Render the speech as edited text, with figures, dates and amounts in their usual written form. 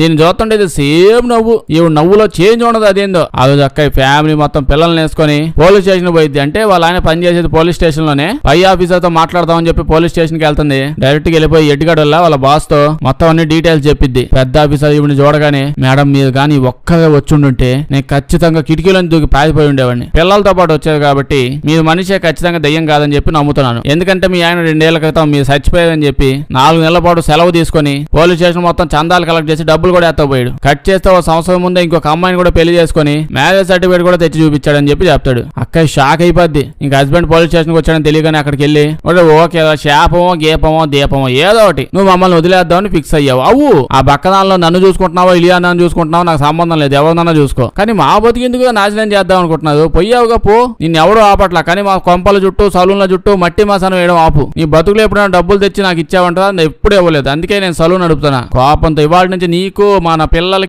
నేను చూస్తుంటే సేమ్ నవ్వు. ఈ నవ్వులో చేంజ్ ఉండదు. అదేందో ఆ రోజు అక్కయ్య ఫ్యామిలీ మొత్తం పిల్లల్ని వేసుకొని పోలీస్ స్టేషన్ పోయింది. అంటే వాళ్ళ ఆయన పనిచేసేది పోలీస్ స్టేషన్ లోనే. పై ఆఫీసర్ తో మాట్లాడదామని చెప్పి పోలీస్ స్టేషన్ కి వెళ్తుంది. డైరెక్ట్ గా వెళ్ళిపోయి ఎడ్డిగడ వాళ్ళ బాస్ తో మొత్తం అన్ని డీటెయిల్స్ చెప్పిద్ది. పెద్ద ఆఫీసర్ ఇవిని చూడగానే, మేడం మీరు గానీ ఒక్కగా వచ్చుండుంటే నేను ఖచ్చితంగా కిటికీలను దూకి పారిపోయి ఉండేవాడిని. పిల్లలతో పాటు వచ్చేది కాబట్టి మీరు మనిషే ఖచ్చితంగా దయ్యం కాదని చెప్పి నమ్ముతున్నాను. ఎందుకంటే మీ ఆయన 2 ఏళ్ల క్రితం మీరు చచ్చిపోయారని చెప్పి 4 నెలల పాటు సెలవు తీసుకుని పోలీస్ స్టేషన్ మొత్తం చందాలు కలెక్ట్ చేసి డబ్బులు కూడా ఎత్తపోయాడు. కట్ చేస్తే 1 సంవత్సరం ముందే ఇంకొక అమ్మాయిని కూడా పెళ్లి చేసుకుని మ్యారేజ్ సర్టిఫికేట్ కూడా తెచ్చి చూపించాడని చెప్పి చెప్తాడు. అక్కయ్య షాక్ అయిపోద్ది. ఇంక హస్బెండ్ పోలీస్ స్టేషన్ కి వచ్చాడని తెలియగానే అక్కడికి వెళ్ళి ఓకే శాపమో గీపమో దీపమో ఏదో ఒకటి నువ్వు మమ్మల్ని వదిలేద్దామని ఫిక్స్ అయ్యావు. అవు ఆ బక్కదానిలో నన్ను చూసుకుంటున్నావో ఇలియానాన్ని చూసుకుంటున్నావో నాకు సంబంధం లేదు, ఎవరినన్నా చూసుకో. కానీ మా బతికెందుకు నాశనం చేద్దాం అనుకుంటున్నావు. పొయ్యావుగా పో, నిన్ను ఎవడో ఆపట్లా. కానీ మా కొంపల చుట్టూ సలూన్ల చుట్టూ మట్టి మసానం వేయడం ఆపు. నీ బతుకులు ఎప్పుడైనా డబ్బులు తెచ్చి నాకు ఇచ్చావంటారా? ఎప్పుడు ఇవ్వలేదు. అందుకే నేను సలూన్ నడుపుతున్నా. కోపంతో ఇవాళ నుంచి నీకు మన పిల్లలకి